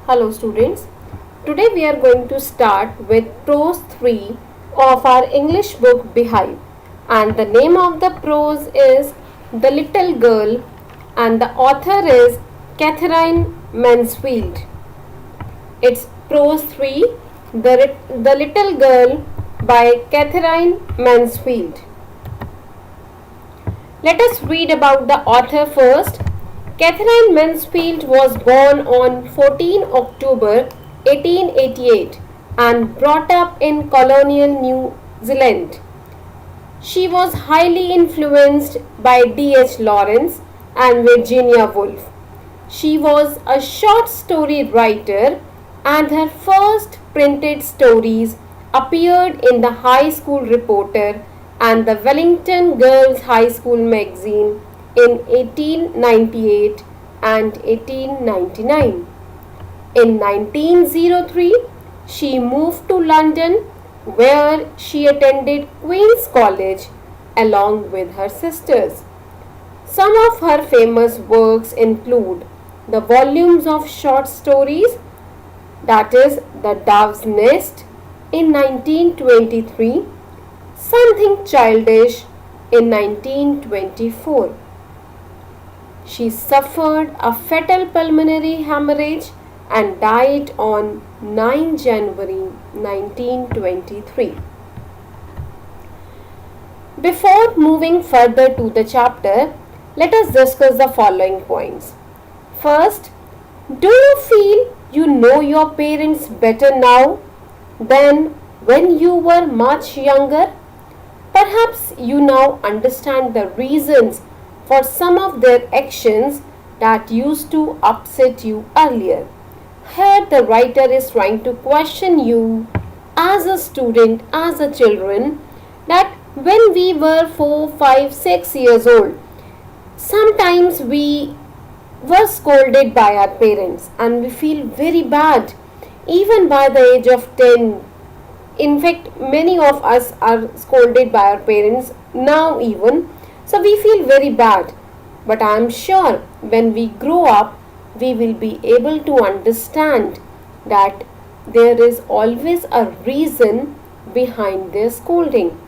Hello students. Today we are going to start with prose 3 of our English book Beehive, and the name of the prose is The Little Girl and the author is Catherine Mansfield. It's prose 3 The Little Girl by Catherine Mansfield. Let us read about the author first. Catherine Mansfield was born on 14 October 1888 and brought up in colonial New Zealand. She was highly influenced by D.H. Lawrence and Virginia Woolf. She was a short story writer and her first printed stories appeared in the High School Reporter and the Wellington Girls High School magazine in 1898 and 1899. In 1903, she moved to London where she attended Queen's College along with her sisters. Some of her famous works include the volumes of short stories, that is, The Dove's Nest in 1923, Something Childish in 1924. She suffered a fatal pulmonary hemorrhage and died on 9 January 1923. Before moving further to the chapter, let us discuss the following points. First, do you feel you know your parents better now than when you were much younger? Perhaps you now understand the reasons for some of their actions that used to upset you earlier. Here the writer is trying to question you as a student, as a children, that when we were 4, 5, 6 years old, sometimes we were scolded by our parents and we feel very bad even by the age of 10. In fact, many of us are scolded by our parents now even, so we feel very bad. But I am sure when we grow up, we will be able to understand that there is always a reason behind their scolding.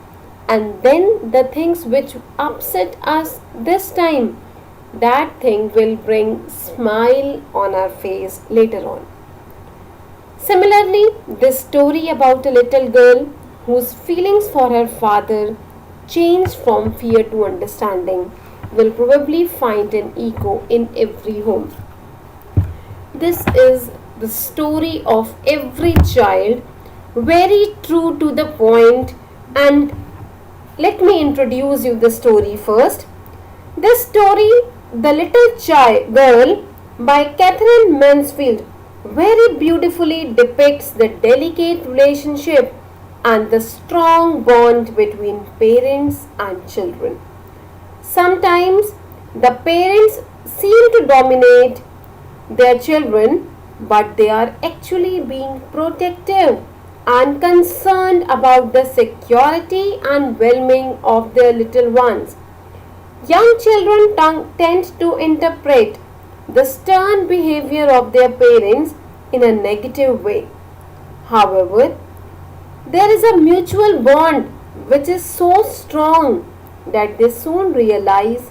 And then the things which upset us this time, that thing will bring smile on our face later on. Similarly, this story about a little girl whose feelings for her father changed from fear to understanding will probably find an echo in every home. This is the story of every child, very true to the point, and let me introduce you the story first. This story, The Little Girl by Catherine Mansfield, very beautifully depicts the delicate relationship and the strong bond between parents and children. Sometimes the parents seem to dominate their children, but they are actually being protective and concerned about the security and well-being of their little ones. Young children tend to interpret the stern behavior of their parents in a negative way. However, there is a mutual bond which is so strong that they soon realize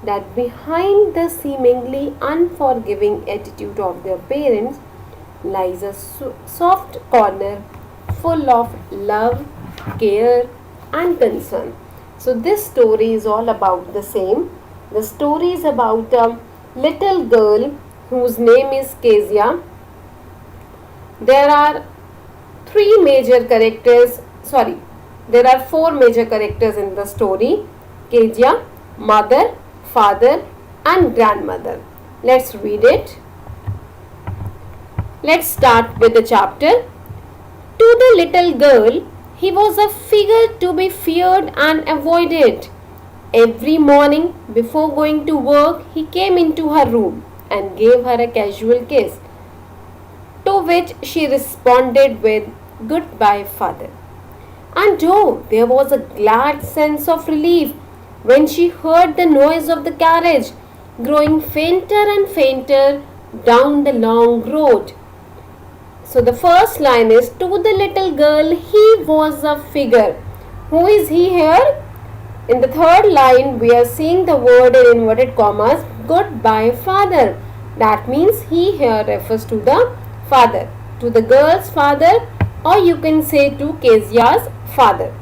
that behind the seemingly unforgiving attitude of their parents lies a soft corner full of love, care, and concern. So, this story is all about the same. The story is about a little girl whose name is Kezia. There are four major characters in the story: Kezia, mother, father, and grandmother. Let's read it. Let's start with the chapter. To the little girl, he was a figure to be feared and avoided. Every morning before going to work, he came into her room and gave her a casual kiss, to which she responded with, "Goodbye, father." And oh, there was a glad sense of relief when she heard the noise of the carriage growing fainter and fainter down the long road. So the first line is, to the little girl he was a figure. Who is he here? In the third line we are seeing the word in inverted commas, goodbye father. That means he here refers to the father, to the girl's father, or you can say to Kezia's father.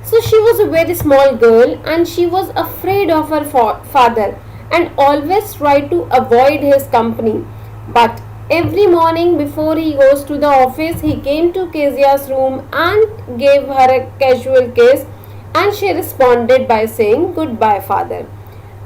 So she was a very small girl and she was afraid of her father and always tried to avoid his company. But every morning before he goes to the office, he came to Kezia's room and gave her a casual kiss, and she responded by saying goodbye father.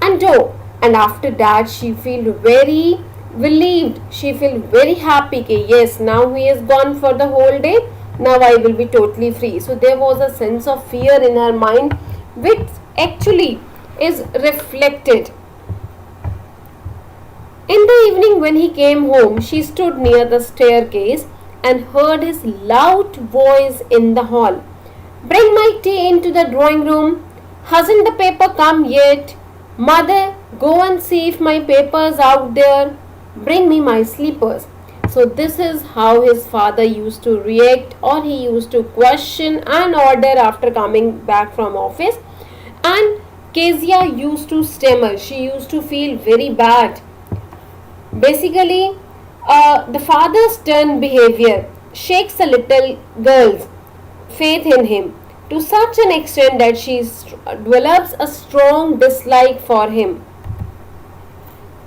And after that she feel very relieved. She feel very happy that yes, now he is gone for the whole day. Now I will be totally free. So there was a sense of fear in her mind, which actually is reflected. In the evening when he came home, she stood near the staircase and heard his loud voice in the hall. Bring my tea into the drawing room. Hasn't the paper come yet? Mother, go and see if my paper's out there. Bring me my slippers. So this is how his father used to react, or he used to question and order after coming back from office. And Kezia used to stammer. She used to feel very bad. Basically, the father's stern behavior shakes the little girl's faith in him to such an extent that she develops a strong dislike for him.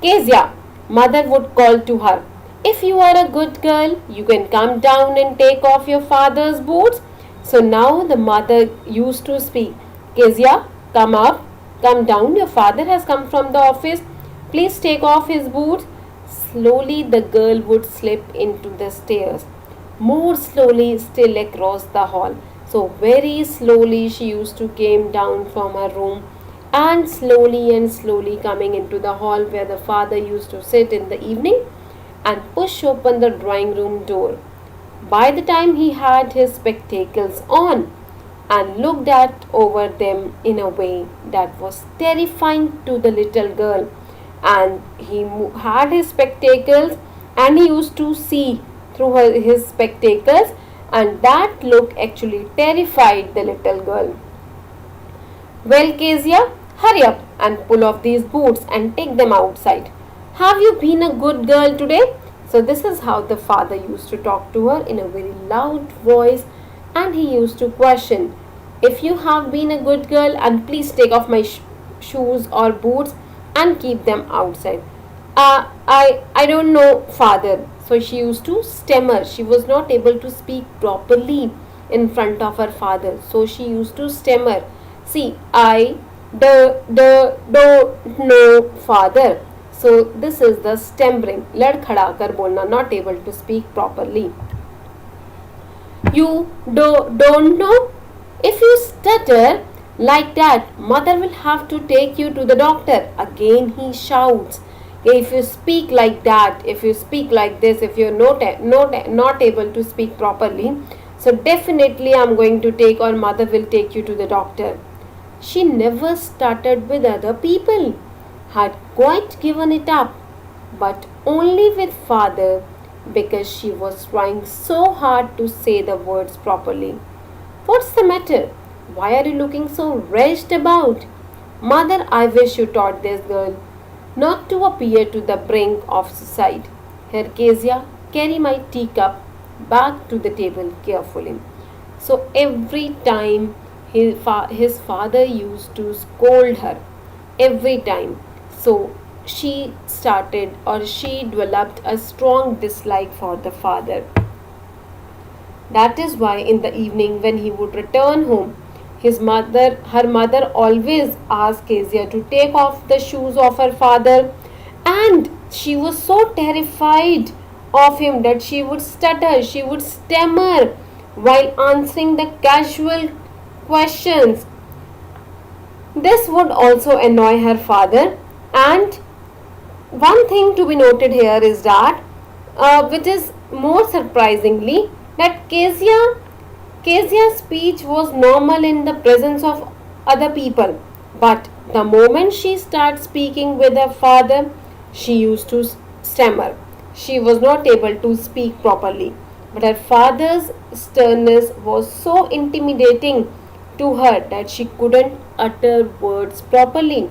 Kezia, mother would call to her, if you are a good girl, you can come down and take off your father's boots. So now the mother used to speak, Kezia, come up, come down, your father has come from the office, please take off his boots. Slowly the girl would slip into the stairs, more slowly still across the hall. So very slowly she used to came down from her room and slowly coming into the hall where the father used to sit in the evening and push open the drawing room door. By the time he had his spectacles on and looked at over them in a way that was terrifying to the little girl, and he had his spectacles and he used to see through his spectacles, and that look actually terrified the little girl. Well, Kezia, hurry up and pull off these boots and take them outside. Have you been a good girl today? So this is how the father used to talk to her in a very loud voice, and he used to question, if you have been a good girl, and please take off my shoes or boots and keep them outside. I don't know, father. So she used to stammer. She was not able to speak properly in front of her father. So she used to stammer. See, I don't know, father. So this is the stammering. Lad khada kar bolna, not able to speak properly. You don't know? If you stutter like that, mother will have to take you to the doctor. Again he shouts. If you speak like that, if you speak like this, if you're not able to speak properly, so definitely I'm going to take, or mother will take you to the doctor. She never started with other people, had quite given it up, but only with father, because she was trying so hard to say the words properly. What's the matter? Why are you looking so wretched about? Mother, I wish you taught this girl not to appear to the brink of suicide. Here, Kezia, carry my teacup back to the table carefully. So every time his father used to scold her, every time. So she started, or she developed a strong dislike for the father. That is why in the evening when he would return home, her mother always asked Kezia to take off the shoes of her father, and she was so terrified of him that she would stutter, she would stammer while answering the casual questions. This would also annoy her father, and one thing to be noted here is that, which is more surprisingly, that Kezia's speech was normal in the presence of other people, but the moment she started speaking with her father, she used to stammer. She was not able to speak properly, but her father's sternness was so intimidating to her that she couldn't utter words properly.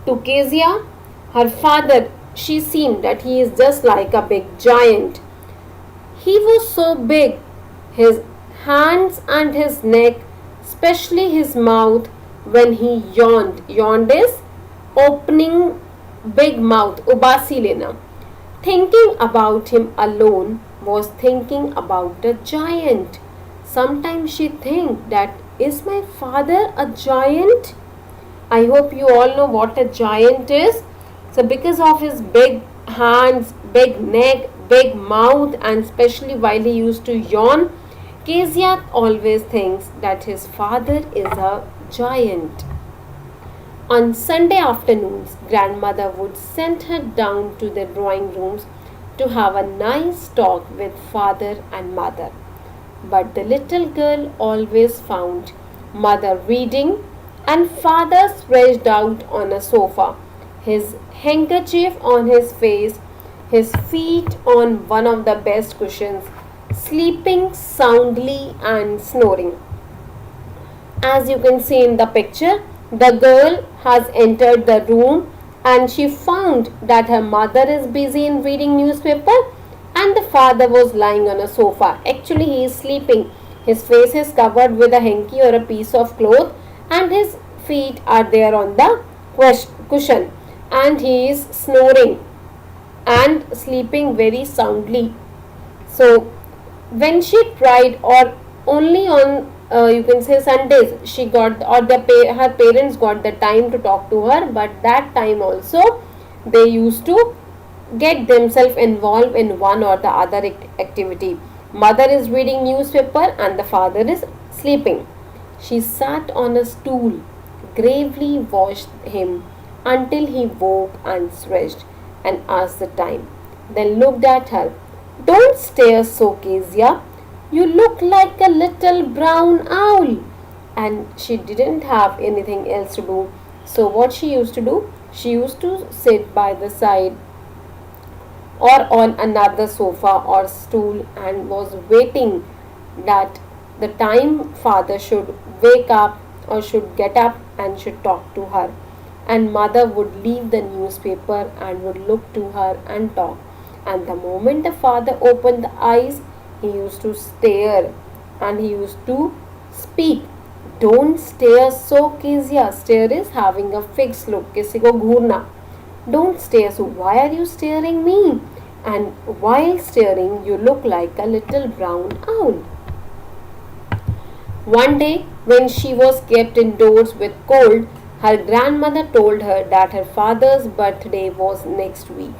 To Kezia, her father, she seemed that he is just like a big giant. He was so big, his hands and his neck, especially his mouth, when he yawned. Yawned is opening big mouth, ubasi lena. Thinking about him alone was thinking about a giant. Sometimes she think that is my father a giant? I hope you all know what a giant is. So because of his big hands, big neck, big mouth, and especially while he used to yawn, Kezia always thinks that his father is a giant. On Sunday afternoons, grandmother would send her down to the drawing rooms to have a nice talk with father and mother. But the little girl always found mother reading and father stretched out on a sofa, his handkerchief on his face, his feet on one of the best cushions, sleeping soundly and snoring. As you can see in the picture, the girl has entered the room and she found that her mother is busy in reading newspaper and the father was lying on a sofa. Actually, he is sleeping. His face is covered with a hanky or a piece of cloth and his feet are there on the cushion and he is snoring and sleeping very soundly. So when she tried, or only on you can say Sundays, she got, or her parents got the time to talk to her, but that time also they used to get themselves involved in one or the other activity. Mother is reading newspaper and the father is sleeping. She sat on a stool, gravely watched him until he woke and stretched and asked the time. Then looked at her. Don't stare so, Kezia. You look like a little brown owl. And she didn't have anything else to do. So what she used to do? She used to sit by the side or on another sofa or stool and was waiting that the time father should wake up or should get up and should talk to her, and mother would leave the newspaper and would look to her and talk, and the moment the father opened the eyes he used to stare and he used to speak. Don't stare so, Kezia. Stare is having a fixed look, किसी को घूरना. Don't stare so. Why are you staring me? And while staring, you look like a little brown owl. One day, when she was kept indoors with cold, her grandmother told her that her father's birthday was next week,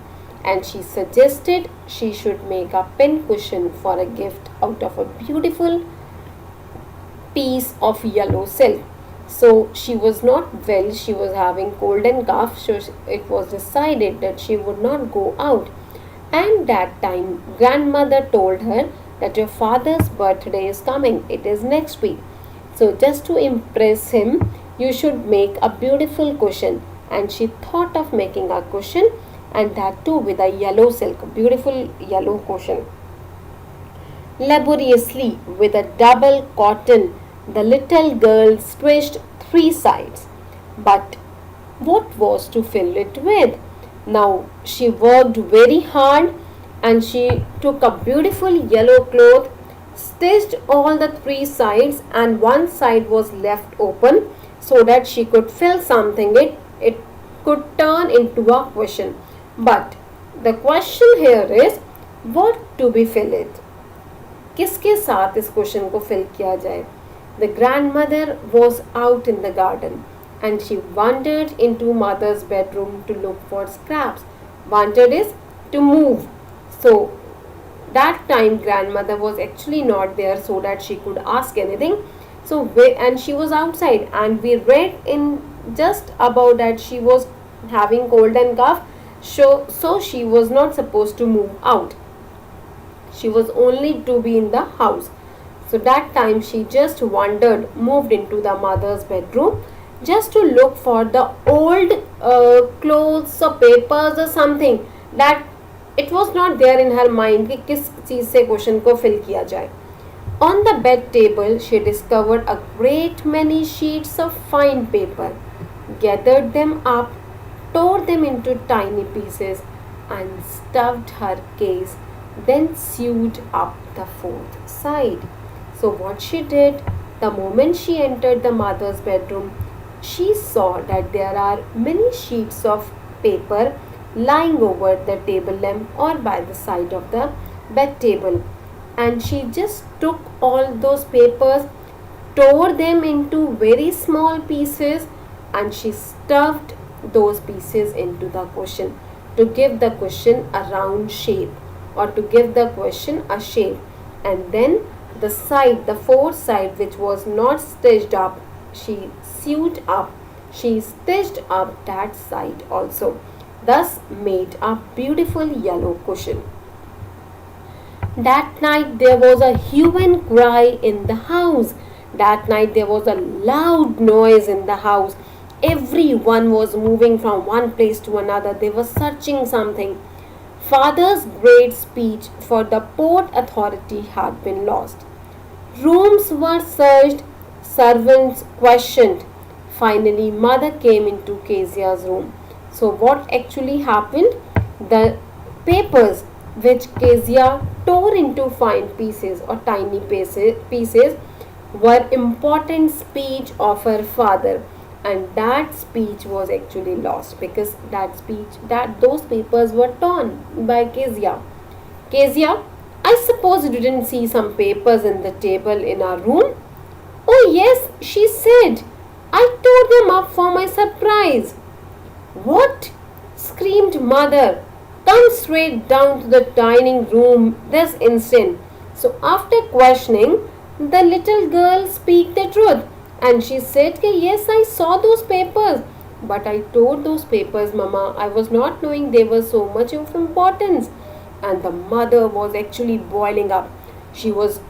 and she suggested she should make a pin cushion for a gift out of a beautiful piece of yellow silk. So she was not well, she was having cold and cough, so it was decided that she would not go out. And that time, grandmother told her that your father's birthday is coming, it is next week. So just to impress him, you should make a beautiful cushion. And she thought of making a cushion, and that too with a yellow silk, beautiful yellow cushion. Laboriously, with a double cotton, the little girl stretched three sides. But what was to fill it with? Now she worked very hard and she took a beautiful yellow cloth, stitched all the three sides, and one side was left open so that she could fill something. It could turn into a question. But the question here is, what to be filled? किसके साथ इस question को fill किया जाए? The grandmother was out in the garden and she wandered into mother's bedroom to look for scraps. Wandered is to move. So that time grandmother was actually not there so that she could ask anything. So and she was outside, and we read in just about that she was having cold and cough. So she was not supposed to move out. She was only to be in the house. So that time she just wandered, moved into the mother's bedroom just to look for the old clothes or papers or something that It was not there in her mind कि किस चीज़ से question को fill किया जाए. On the bed table, she discovered a great many sheets of fine paper, gathered them up, tore them into tiny pieces, and stuffed her case, then sewed up the fourth side. So, what she did, the moment she entered the mother's bedroom, she saw that there are many sheets of paper lying over the table lamp or by the side of the bed table, and she just took all those papers, tore them into very small pieces, and she stuffed those pieces into the question to give the question a round shape, or to give the question a shape. And then the side, the fourth side which was not stitched up, she sewed up, she stitched up that side also, thus made a beautiful yellow cushion. That night there was a hue and cry in the house. That night there was a loud noise in the house. Everyone was moving from one place to another. They were searching something. Father's great speech for the Port Authority had been lost. Rooms were searched, servants questioned. Finally, mother came into Kezia's room. So, what actually happened? The papers which Kezia tore into fine pieces or tiny pieces were important speech of her father, and that speech was actually lost because those papers were torn by Kezia. Kezia, I suppose you didn't see some papers in the table in our room? Oh yes, she said. I tore them up for my surprise. What? Screamed mother. Come straight down to the dining room this instant. So after questioning, the little girl speak the truth, and she said, yes, I saw those papers. But I tore those papers, Mama. I was not knowing they were so much of importance. And the mother was actually boiling up. She was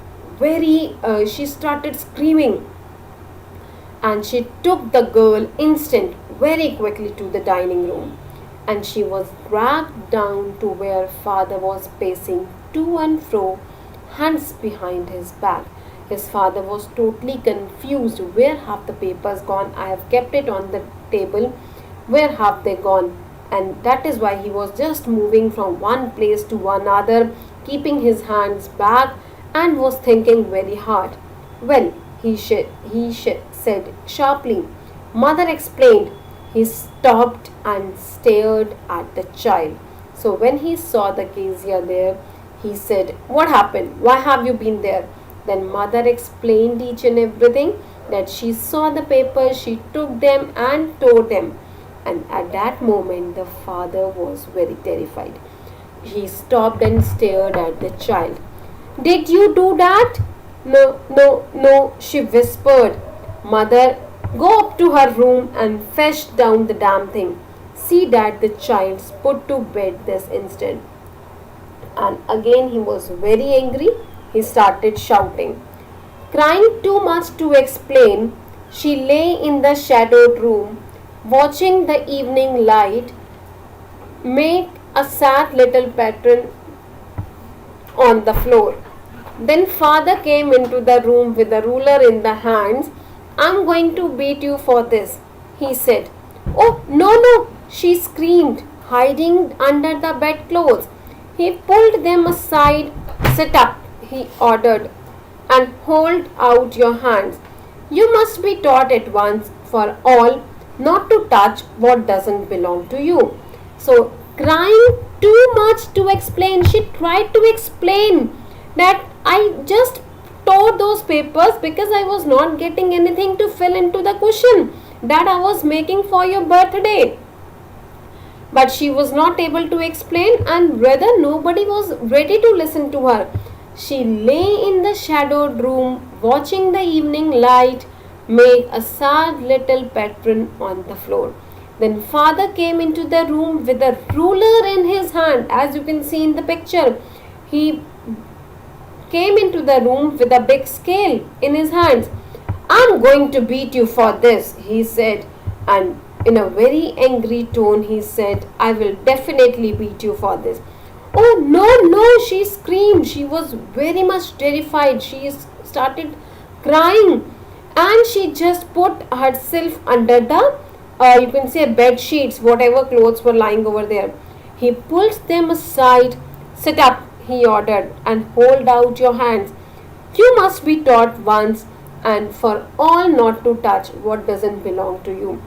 she started screaming, and she took the girl very quickly to the dining room, and she was dragged down to where father was pacing to and fro, hands behind his back. His father was totally confused. Where have the papers gone? I have kept it on the table. Where have they gone? And that is why he was just moving from one place to another, keeping his hands back, and was thinking very hard. Well, said sharply. Mother explained. He stopped and stared at the child. So when he saw the Kezia there, he said, what happened? Why have you been there? Then mother explained each and everything, that she saw the papers, she took them and tore them. And at that moment, the father was very terrified. He stopped and stared at the child. Did you do that? No, no, no, she whispered. Mother, go up to her room and fetch down the damn thing. See that the child's put to bed this instant. And again he was very angry. He started shouting. Crying too much to explain, she lay in the shadowed room, watching the evening light make a sad little pattern on the floor. Then father came into the room with a ruler in the hands. I'm going to beat you for this, he said. Oh, no, no, she screamed, hiding under the bedclothes. He pulled them aside. Sit up, he ordered, and hold out your hands. You must be taught at once for all not to touch what doesn't belong to you. So, crying too much to explain, she tried to explain that I just tore those papers because I was not getting anything to fill into the cushion that I was making for your birthday. But she was not able to explain, and rather nobody was ready to listen to her. She lay in the shadowed room, watching the evening light make a sad little pattern on the floor. Then father came into the room with a ruler in his hand, as you can see in the picture. He came into the room with a big scale in his hands. I'm going to beat you for this, he said, and in a very angry tone he said, I will definitely beat you for this. Oh no, no, she screamed. She was very much terrified. She started crying and she just put herself under the, you can say, bed sheets, whatever clothes were lying over there. He pulled them aside. Sit up, he ordered, and hold out your hands. You must be taught once and for all not to touch what doesn't belong to you.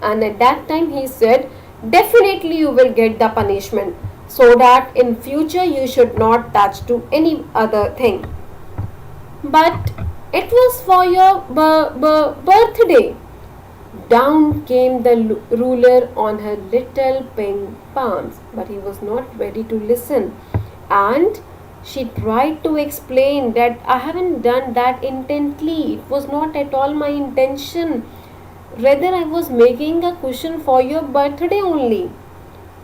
And at that time he said, definitely you will get the punishment, so that in future you should not touch to any other thing. But it was for your birthday. Down came the ruler on her little pink palms, but he was not ready to listen. And she tried to explain that I haven't done that intently. It was not at all my intention. Rather, I was making a cushion for your birthday only.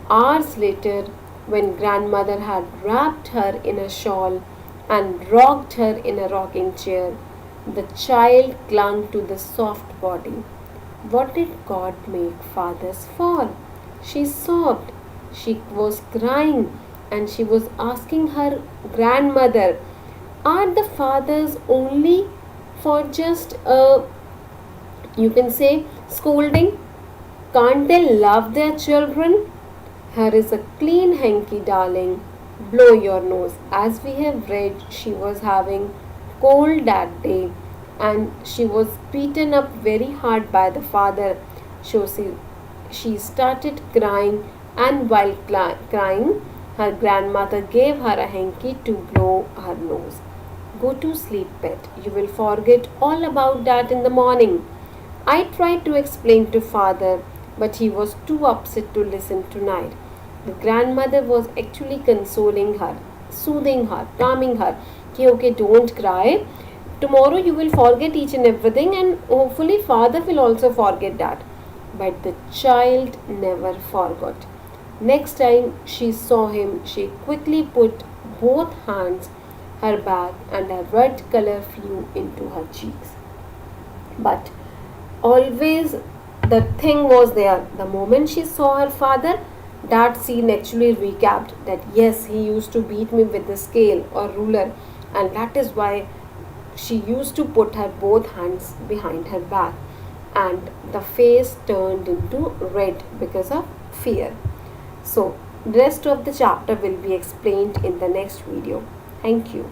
Hours later, when grandmother had wrapped her in a shawl and rocked her in a rocking chair, the child clung to the soft body. What did God make fathers for? She sobbed. She was crying and she was asking her grandmother, are the fathers only for just you can say scolding? Can't they love their children? Here is a clean hanky, darling. Blow your nose. As we have read, she was having cold that day and she was beaten up very hard by the father. So she started crying, and while crying, her grandmother gave her a hanky to blow her nose. Go to sleep, pet. You will forget all about that in the morning. I tried to explain to father, but he was too upset to listen tonight. The grandmother was actually consoling her, soothing her, calming her. Okay, okay, don't cry. Tomorrow you will forget each and everything, and hopefully father will also forget that. But the child never forgot. Next time she saw him, she quickly put both hands her back and a red color flew into her cheeks. But always the thing was there. The moment she saw her father, that scene actually recapped that yes, he used to beat me with the scale or ruler, and that is why she used to put her both hands behind her back, and the face turned into red because of fear. So, rest of the chapter will be explained in the next video. Thank you.